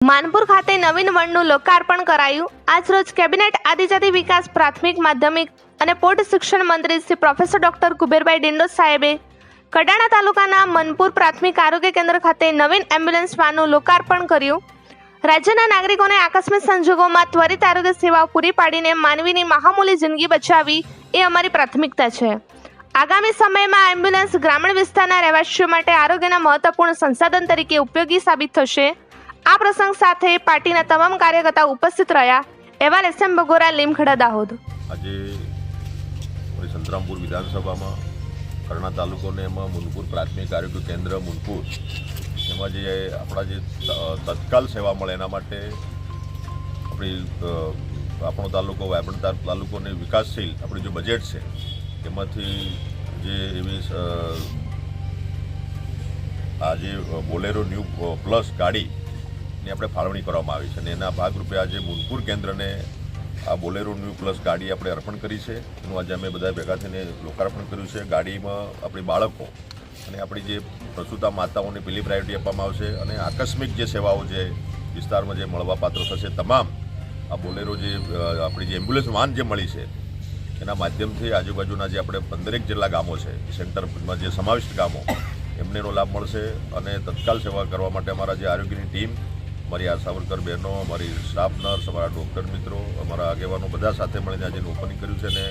માનપુર ખાતે નવીન વનનું લોકાર્પણ કરાયું। આજરોજ કેબિનેટ આદિજાતિ વિકાસ પ્રાથમિક માધ્યમિક અને પોર્ટ શિક્ષણ મંત્રી શ્રી પ્રોફેસર ડોક્ટર કુબેરભાઈ ડિંડોર સાહેબે કડાણા તાલુકાના મનપુર પ્રાથમિક આરોગ્ય કેન્દ્ર ખાતે નવીન એમ્બ્યુલન્સ વાનનું લોકાર્પણ કર્યું। રાજ્યના નાગરિકોને આકસ્મિક સંજોગોમાં ત્વરિત આરોગ્ય સેવાઓ પૂરી પાડીને માનવીની મહામૂલી જિંદગી બચાવવી એ અમારી પ્રાથમિકતા છે। આગામી સમયમાં આ એમ્બ્યુલન્સ ગ્રામીણ વિસ્તારના રહેવાસીઓ માટે આરોગ્યના મહત્વપૂર્ણ સંસાધન તરીકે ઉપયોગી સાબિત થશે। આ પ્રસંગ સાથે પાર્ટીના તમામ કાર્યકર્તાઓ ઉપસ્થિત રહ્યા। એવા એસએમ બગોરા, લીમખેડા, દાહોદ। આજે સંતરામપુર વિધાનસભામાં કડાણા તાલુકોને એમાં મુનપુર પ્રાથમિક આરોગ્ય કેન્દ્ર મુનપુર એમાં જે આપણા જે તત્કાલ સેવા મળે એના માટે આપણો તાલુકો વાયબ્રન્ટ તાલુકોને વિકાસશીલ આપણું જે બજેટ છે એમાંથી જે એવી આ જે બોલેરો ન્યૂ પ્લસ ગાડીની આપણે ફાળવણી કરવામાં આવી છે અને એના ભાગરૂપે આજે મુનપુર કેન્દ્રને આ બોલેરો ન્યૂ પ્લસ ગાડી આપણે અર્પણ કરી છે। એનું આજે અમે બધા ભેગા થઈને લોકાર્પણ કર્યું છે। ગાડીમાં આપણી બાળકો અને આપણી જે પ્રસૂતા માતાઓને પેલી પ્રાયોરિટી આપવામાં આવશે અને આકસ્મિક જે સેવાઓ જે વિસ્તારમાં જે મળવાપાત્ર થશે તમામ આ બોલેરો જે આપણી જે એમ્બ્યુલન્સ વાન જે મળી છે એના માધ્યમથી આજુબાજુના જે આપણે 15 જેટલા ગામો છે સેન્ટરમાં જે સમાવિષ્ટ ગામો એમને એનો લાભ મળશે અને તત્કાલ સેવા કરવા માટે અમારા જે આરોગ્યની ટીમ, અમારી આશા વર્કર બહેનો, અમારી સ્ટાફ નર્સ, અમારા ડૉક્ટર મિત્રો, અમારા આગેવાનો બધા સાથે મળીને આજે ઓપનિંગ કર્યું છે અને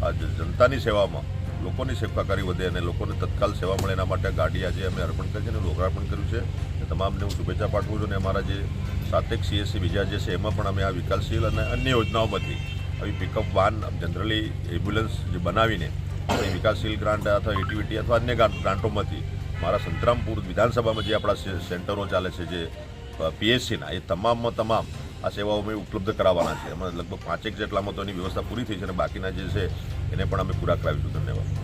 આ જનતાની સેવામાં લોકોની સેવાકારી વધે અને લોકોને તત્કાલ સેવા મળે એના માટે ગાડી આજે અમે અર્પણ કરી છે અને લોકાર્પણ કર્યું છે। તમામને હું શુભેચ્છા પાઠવું છું અને અમારા જે 7 CSC બીજા જે છે એમાં પણ અમે આ વિકાસશીલ અને અન્ય યોજનાઓમાંથી આવી પિકઅપ વાન જનરલી એમ્બ્યુલન્સ જે બનાવીને વિકાસશીલ ગ્રાન્ટ અથવા એટીવીટી અથવા અન્ય ગ્રાન્ટોમાંથી મારા સંતરામપુર વિધાનસભામાં જે આપણા સેન્ટરો ચાલે છે જે PSCના એ તમામમાં તમામ આ સેવાઓ અમે ઉપલબ્ધ કરાવવાના છે। એમાં લગભગ 5 જેટલામાં તો એની વ્યવસ્થા પૂરી થઈ છે અને બાકીના જે છે એને પણ અમે પૂરા કરાવીશું। ધન્યવાદ।